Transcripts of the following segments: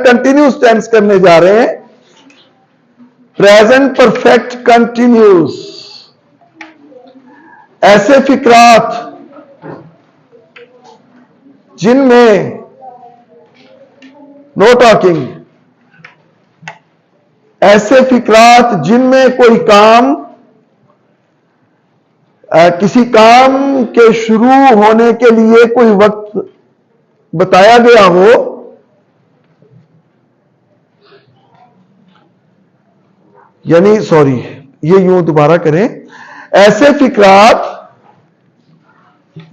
Continuous tense करने जा रहे हैं। Present perfect continuous. ऐसे फिक्रात जिनमें नो टॉकिंग, ऐसे फिक्रात जिनमें कोई काम, किसी काम के शुरू होने के लिए कोई वक्त बताया गया हो, यानी सॉरी, ये यूं दोबारा करें। ऐसे फिक्रात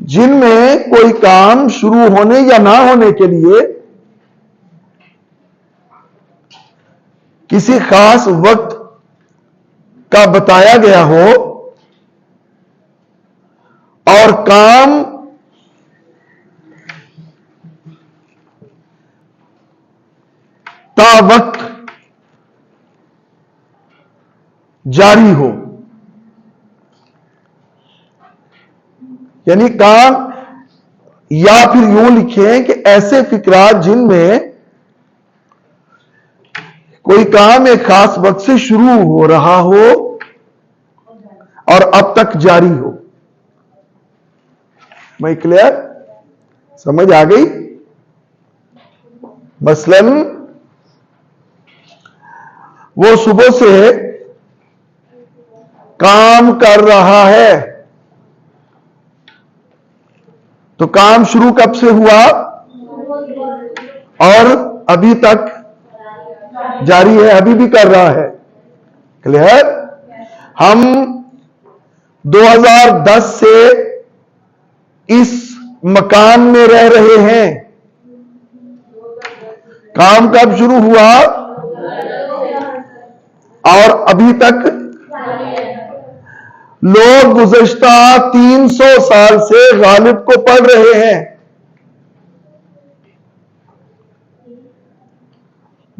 जिनमें कोई काम शुरू होने या ना होने के लिए किसी खास वक्त का बताया गया हो और काम ता वक्त जारी हो, यानी काम, या फिर यूं लिखें कि ऐसे फिक्रात जिनमें कोई काम एक खास वक्त से शुरू हो रहा हो और अब तक जारी हो। मैं क्लियर? समझ आ गई? मसलन वो सुबह से काम कर रहा है, तो काम शुरू कब से हुआ और अभी तक जारी है, अभी भी कर रहा है। क्लियर? हम 2010 से इस मकान में रह रहे हैं। काम कब शुरू हुआ और अभी तक? लोग गुज़श्ता 300 साल से गालिब को पढ़ रहे हैं।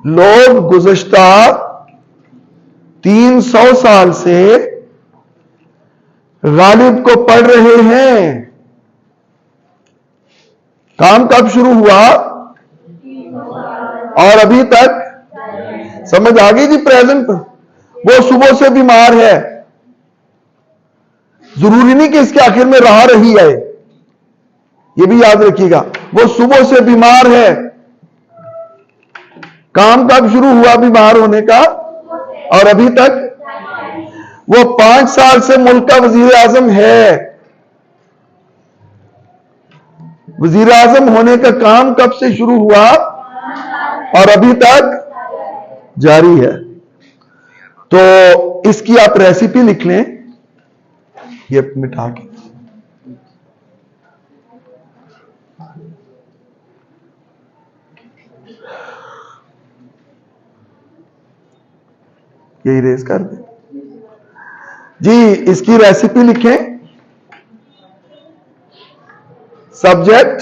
लोग गुज़श्ता 300 साल से गालिब को पढ़ रहे हैं। काम कब शुरू हुआ और अभी तक? समझ आ गई जी? प्रेजेंट। वो सुबह से बीमार है, जरूरी नहीं कि इसके आखिर में रहा रही है, ये भी याद रखिएगा। वो सुबह से बीमार है, काम कब शुरू हुआ बीमार होने का और अभी तक? वो 5 साल से मुल्क का वजीर आजम है, वजीर आजम होने का काम कब से शुरू हुआ और अभी तक जारी है। तो इसकी आप रेसिपी लिख लें, ये मिटा के। ये इरेज कर दें जी। इसकी रेसिपी लिखें। सब्जेक्ट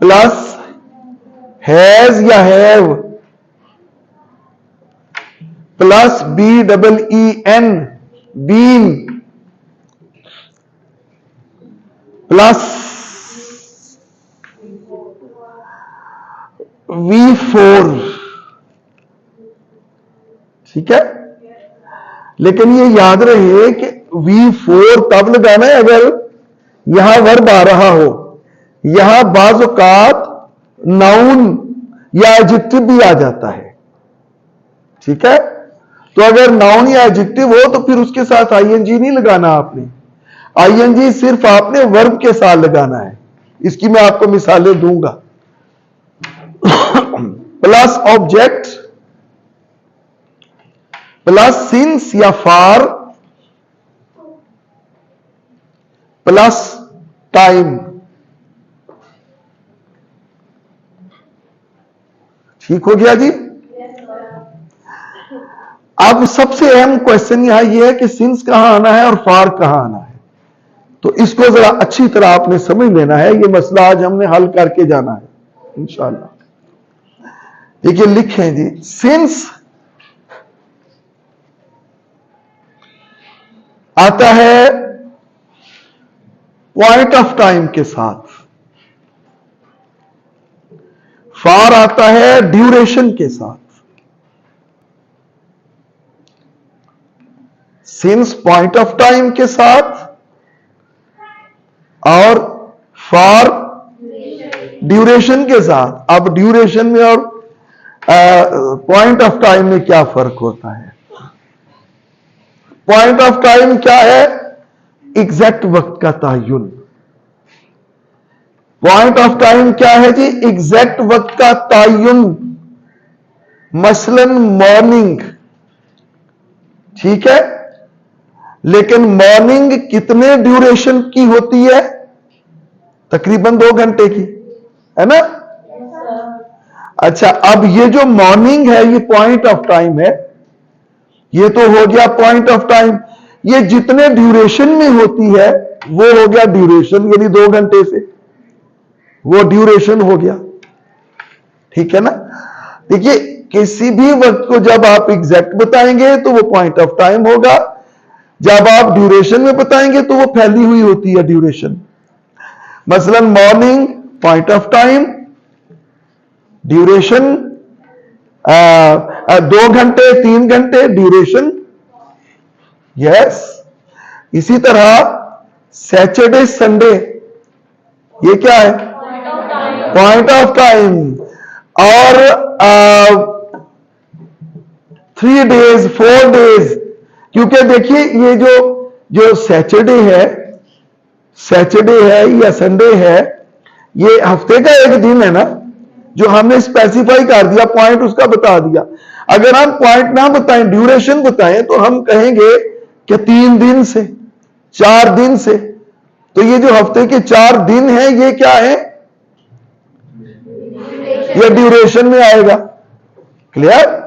प्लस हैज या have plus BEEN been plus V4। ठीक है? लेकिन ये याद रहे कि V4 तब लगाना है अगर यहां वर्ब आ रहा हो। यहां बाज़ औक़ात नाउन या एडजेक्टिव भी आ जाता है। ठीक है? तो अगर नाउन या एडजेक्टिव हो तो फिर उसके साथ ING नहीं लगाना आपने। ING सिर्फ आपने वर्ब के साथ लगाना है। इसकी मैं आपको मिसालें दूंगा। प्लस ऑब्जेक्ट प्लस सिंस या फॉर प्लस टाइम। ठीक हो गया जी? अब सबसे अहम क्वेश्चन यहां यह है कि सिंस कहां आना है और फॉर कहां आना है। तो इसको जरा अच्छी तरह आपने समझ लेना है। ये मसला आज हमने हल करके जाना है इंशाअल्लाह। देखिए लिखें जी, सिंस आता है पॉइंट ऑफ टाइम के साथ, फार आता है ड्यूरेशन के साथ, सिंस पॉइंट ऑफ टाइम के साथ, और फॉर ड्यूरेशन के साथ। अब ड्यूरेशन में और पॉइंट ऑफ टाइम में क्या फर्क होता है? पॉइंट ऑफ टाइम क्या है? एग्जैक्ट वक्त का तयन। पॉइंट ऑफ टाइम क्या है जी? एग्जैक्ट वक्त का तयन। मसलन मॉर्निंग, ठीक है, लेकिन मॉर्निंग कितने ड्यूरेशन की होती है? तकरीबन 2 घंटे की, है ना? अच्छा, अब ये जो मॉर्निंग है ये पॉइंट ऑफ टाइम है, ये तो हो गया पॉइंट ऑफ टाइम। ये जितने ड्यूरेशन में होती है वो हो गया ड्यूरेशन, यानी 2 घंटे से वो ड्यूरेशन हो गया, ठीक है ना? देखिए, किसी भी वक्त को जब आप एग्जैक्ट बताएंगे तो वो पॉइंट ऑफ टाइम होगा, जब आप ड्यूरेशन में बताएंगे तो वो फैली हुई होती है ड्यूरेशन। मसलन morning point of time, duration 2 घंटे 3 घंटे ड्यूरेशन, यस। इसी तरह सैटरडे संडे, ये क्या है? Point of time. और 3 डेज 4 डेज, क्योंकि देखिए ये जो सैटरडे है या संडे है, ये हफ्ते का एक दिन है ना, जो हमने स्पेसिफाई कर दिया, पॉइंट उसका बता दिया। अगर हम पॉइंट ना बताएं, ड्यूरेशन बताएं, तो हम कहेंगे कि 3 दिन से 4 दिन से। तो ये जो हफ्ते के 4 दिन है, ये क्या है? ये ड्यूरेशन में आएगा। क्लियर?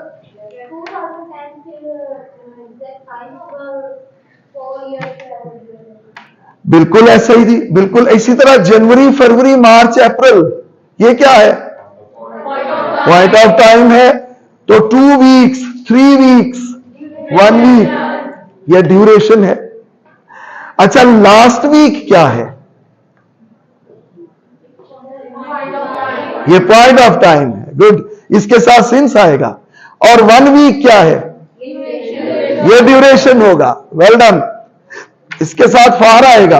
बिल्कुल ऐसा ही थी, बिल्कुल इसी तरह जनवरी फरवरी मार्च अप्रैल, ये क्या है? पॉइंट ऑफ टाइम है। तो 2 वीक्स 3 वीक्स 1 वीक, ये ड्यूरेशन है। अच्छा, लास्ट वीक क्या है? ये पॉइंट ऑफ टाइम है। गुड, इसके साथ सिंस आएगा। और 1 वीक क्या है? ये ड्यूरेशन होगा। वेल डन, इसके साथ फार आएगा।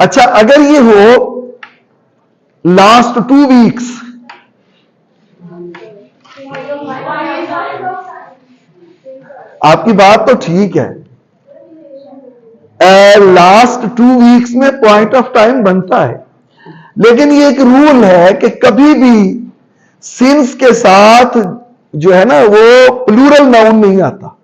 अच्छा, अगर ये हो लास्ट 2 वीक्स, आपकी बात तो ठीक है, लास्ट 2 वीक्स में पॉइंट ऑफ टाइम बनता है, लेकिन ये एक रूल है कि कभी भी सिंस के साथ जो है ना वो प्लूरल नाउन नहीं आता।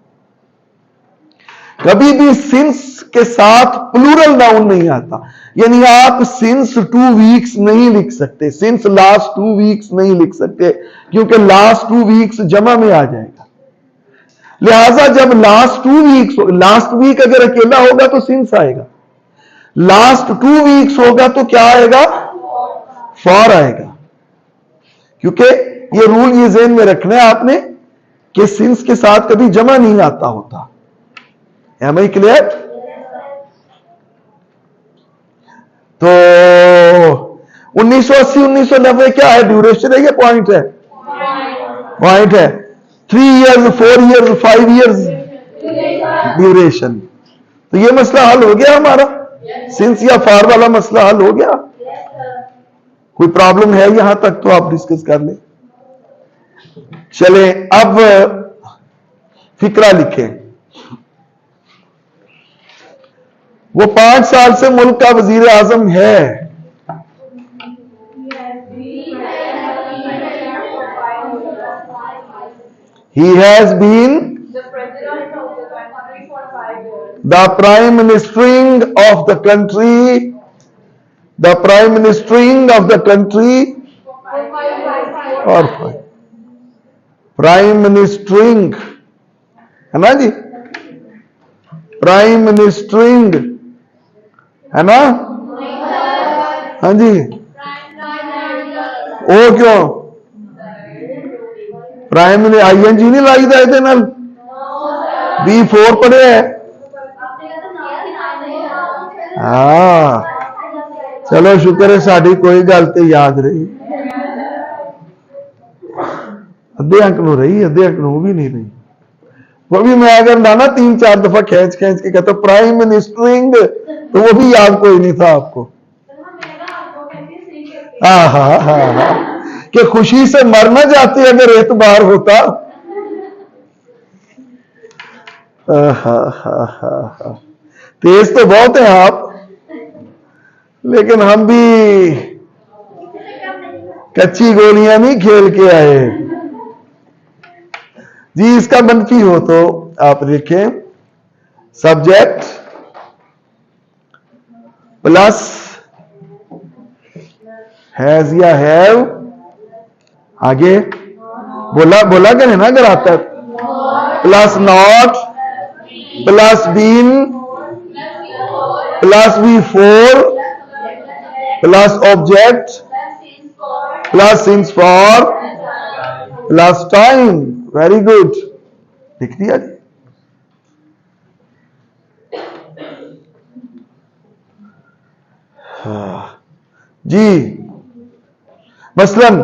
कभी भी सिंस के साथ प्लूरल नाउन नहीं आता। यानी आप सिंस 2 वीक्स नहीं लिख सकते, सिंस लास्ट 2 वीक्स नहीं लिख सकते, क्योंकि लास्ट 2 वीक्स जमा में आ जाएगा। लिहाजा जब लास्ट 2 वीक्स, लास्ट वीक अगर अकेला होगा तो सिंस आएगा, लास्ट 2 वीक्स होगा तो क्या आएगा? फॉर आएगा। क्योंकि ये रूल ये ज़हन में रखना है आपने कि सिंस के साथ कभी जमा नहीं आता होता। Am I clear? तो 1980 1990 क्या है? ड्यूरेशन है या पॉइंट है? पॉइंट है। 3 years 4 years 5 years ड्यूरेशन। तो ये मसला हल हो गया हमारा, सिंस या फार वाला मसला हल हो गया। कोई प्रॉब्लम है यहां तक तो आप डिस्कस कर लें। चले अब फिक्रा लिखें। वो 5 साल से मुल्क का वजीर आजम है। He has been the prime ministering of the country, the prime ministering of the country, और प्राइम मिनिस्टरिंग है ना जी, प्राइम मिनिस्टरिंग है ना? हाँ जी, ओ क्यों प्राइम मिनिस्टर ING नहीं लाई था ਇਹਦੇ ਨਾਲ? B4 पढ़े है। हाँ, चलो शुक्र है साड़ी कोई गल तो याद रही। अद्धे अंक नो रही, अद्धे अंक नो भी नहीं रही। वो भी मैं अगर लाना 3-4 दफा खींच खींच के कहता प्राइम मिनिस्टरिंग, तो वो भी याद कोई नहीं था आपको। हाँ हाँ हाँ हाँ, कि खुशी से मर ना जाती अगर एतबार होता। हाँ, तेज तो बहुत है आप, लेकिन हम भी कच्ची गोलियां नहीं खेल के आए जी। इसका मनफी हो तो आप लिखें सब्जेक्ट प्लस हैज या हैव, आगे बोला करें ना अगर आता है, plus not plus been plus B4 plus object plus since for plus time. Very good, लिख दिया जी। जी मसलन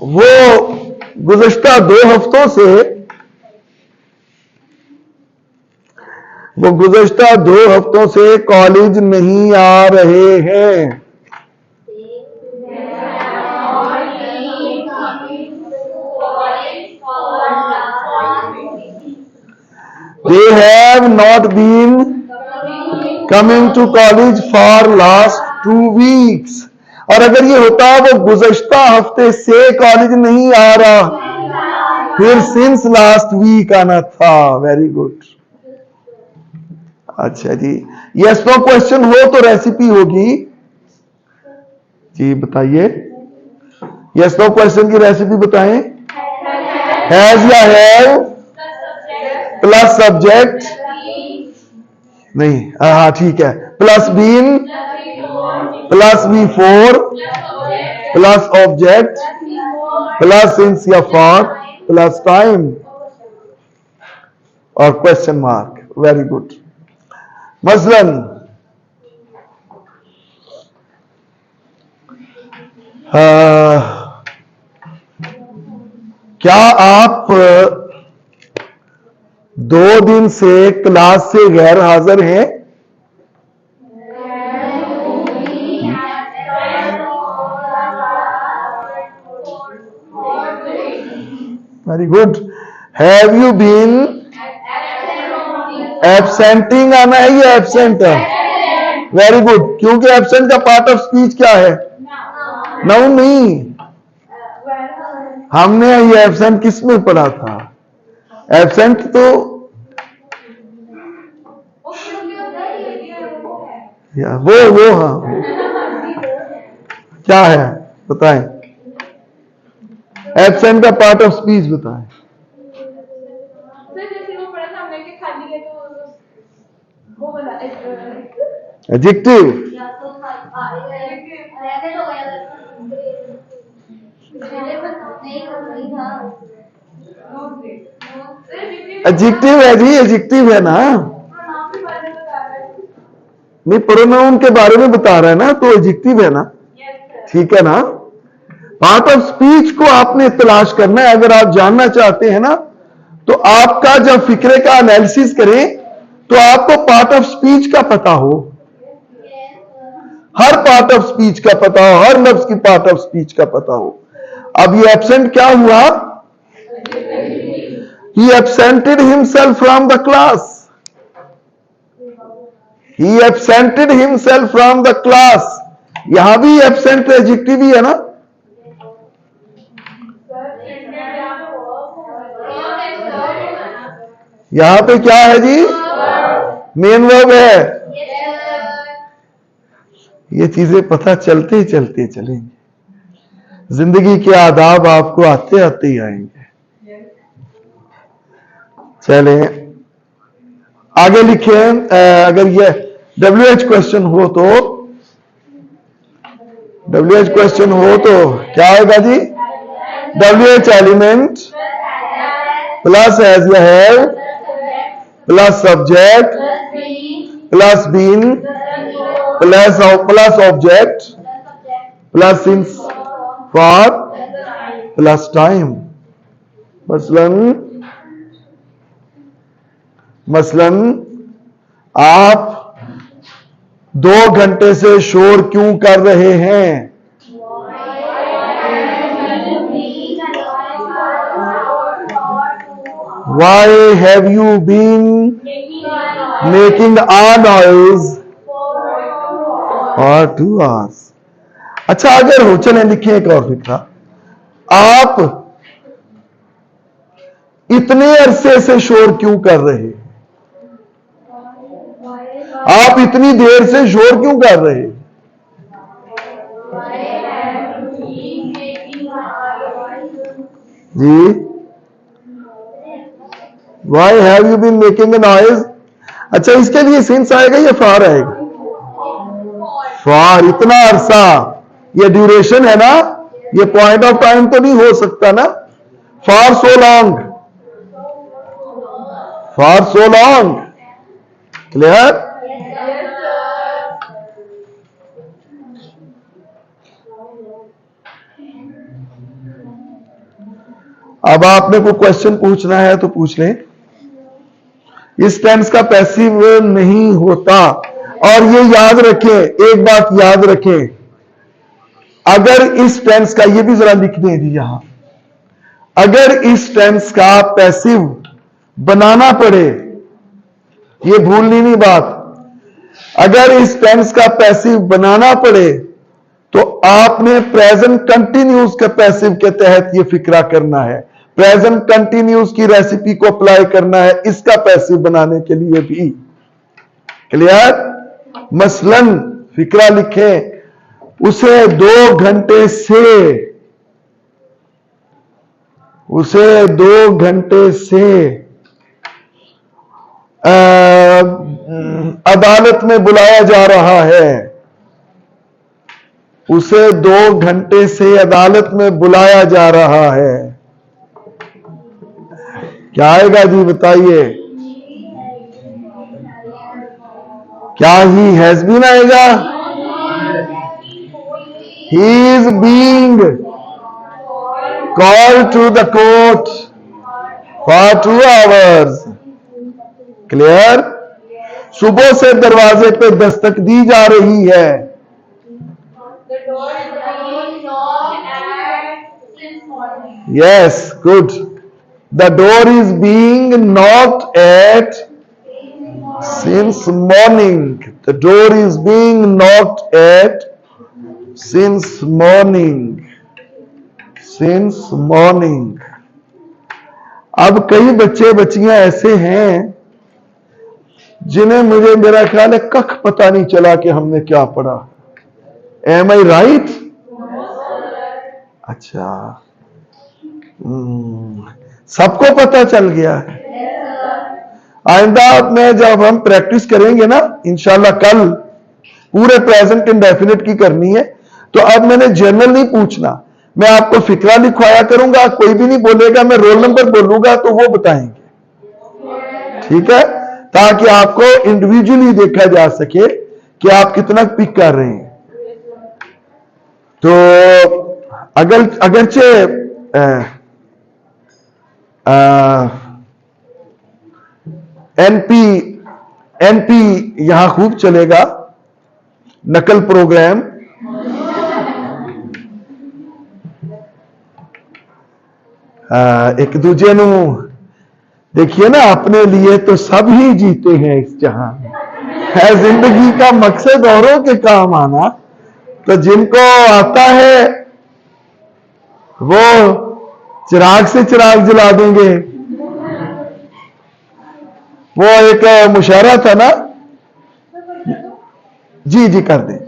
वो गुज़श्ता 2 हफ्तों से कॉलेज नहीं आ रहे हैं। They have not been coming to college for last 2 weeks। और अगर ये होता वो गुज़श्ता हफ्ते से कॉलेज नहीं आ रहा, फिर सिंस लास्ट वीक आना था। Very good. अच्छा जी, यस नो क्वेश्चन हो तो रेसिपी होगी जी, बताइए। यस नो क्वेश्चन की रेसिपी बताएं। हैज या हैव प्लस सब्जेक्ट, नहीं हाँ ठीक है, plus been plus B4 plus object plus since या फॉर प्लस टाइम और क्वेश्चन मार्क। Very good. मसलन क्या आप 2 दिन से क्लास से गैर हाजिर हैं? Very good. Have you been absenting आना है या एब्सेंट है? वेरी गुड, क्योंकि एब्सेंट का पार्ट ऑफ स्पीच क्या है? नाउन नहीं। हमने ये एब्सेंट किस में पढ़ा था? एब्सेंट तो या वो हाँ वो। क्या है बताएं, एब्सेंट का पार्ट ऑफ स्पीच बताएं। एडजेक्टिव। एडजेक्टिव है जी, एडजेक्टिव है ना। नहीं, प्रोनाउन के बारे में बता रहा है ना, तो एडजेक्टिव है ना, ठीक है ना। पार्ट ऑफ स्पीच को आपने तलाश करना है। अगर आप जानना चाहते हैं ना, तो आपका जब फिक्रे का एनालिसिस करें तो आपको पार्ट ऑफ स्पीच का पता हो, हर पार्ट ऑफ स्पीच का पता हो, हर लफ्ज की पार्ट ऑफ स्पीच का पता हो। अब ये एब्सेंट क्या हुआ? He absented himself from the class. He absented himself from the class. यहां भी एब्सेंट एडजेक्टिव ही है ना। यहां पे क्या है जी? मेन वर्ब है। ये चीजें पता चलते चलते चलेंगे, जिंदगी के आदाब आपको आते आते ही आएंगे। चले आगे लिखें। अगर ये WH क्वेश्चन हो तो, WH क्वेश्चन हो तो क्या आएगा जी? WH एलिमेंट प्लस हैज या have plus subject plus been plus object plus since for plus time. मसलन आप 2 घंटे से शोर क्यों कर रहे हैं? Why have you been making a noise for 2 hours? अच्छा, अगर हो, चलें लिखें एक और फिक्रा। आप इतने अरसे से शोर क्यों कर रहे हैं? आप इतनी देर से शोर क्यों कर रहे हैं? जी, Why have you been making a noise? अच्छा, इसके लिए सिंस आएगा या फार आएगा? फार। इतना अरसा, ये ड्यूरेशन है ना, ये पॉइंट ऑफ टाइम तो नहीं हो सकता ना। For so long, for so long. Clear? अब आपने कोई क्वेश्चन पूछना है तो पूछ लें। इस टेंस का पैसिव नहीं होता। और ये याद रखें, एक बात याद रखें, अगर इस टेंस का, ये भी जरा लिख दें जी यहां, अगर इस टेंस का पैसिव बनाना पड़े, ये भूलनी नहीं बात, अगर इस टेंस का पैसिव बनाना पड़े तो आपने प्रेजेंट कंटिन्यूस के पैसिव के तहत ये फिक्रा करना है। प्रेजेंट कंटिन्यूस की रेसिपी को अप्लाई करना है इसका पैसिव बनाने के लिए भी। क्लियर? मसलन फिक्रा लिखें, उसे 2 घंटे से, उसे 2 घंटे से अदालत में बुलाया जा रहा है। उसे 2 घंटे से अदालत में बुलाया जा रहा है। क्या आएगा जी, बताइए? क्या ही हैज बीन आएगा? He is being called to the court for 2 hours। Clear? सुबह से दरवाजे पे दस्तक दी जा रही है। Yes, good. The door is being knocked at since morning. The door is being knocked at since morning. Since morning. अब कई बच्चे बच्चियां ऐसे हैं जिन्हें मुझे, मेरा ख्याल है, कख पता नहीं चला कि हमने क्या पढ़ा। Am I right? अच्छा, सबको पता चल गया है। आइंदा में जब हम प्रैक्टिस करेंगे ना, इंशाल्लाह कल पूरे प्रेजेंट इंडेफिनिट की करनी है, तो अब मैंने जनरल नहीं पूछना, मैं आपको फिक्रा लिखवाया करूंगा, कोई भी नहीं बोलेगा, मैं रोल नंबर बोलूंगा तो वो बताएंगे। ठीक है? ताकि आपको इंडिविजुअली देखा जा सके कि आप कितना पिक कर रहे हैं। तो अगरचे एनपी यहां खूब चलेगा, नकल प्रोग्राम। एक दूजे नु देखिए ना, अपने लिए तो सब ही जीते हैं इस जहां है। जिंदगी का मकसद औरों के काम आना, तो जिनको आता है वो चिराग से चिराग जला देंगे। वो एक मुशायरा था ना जी, कर दें।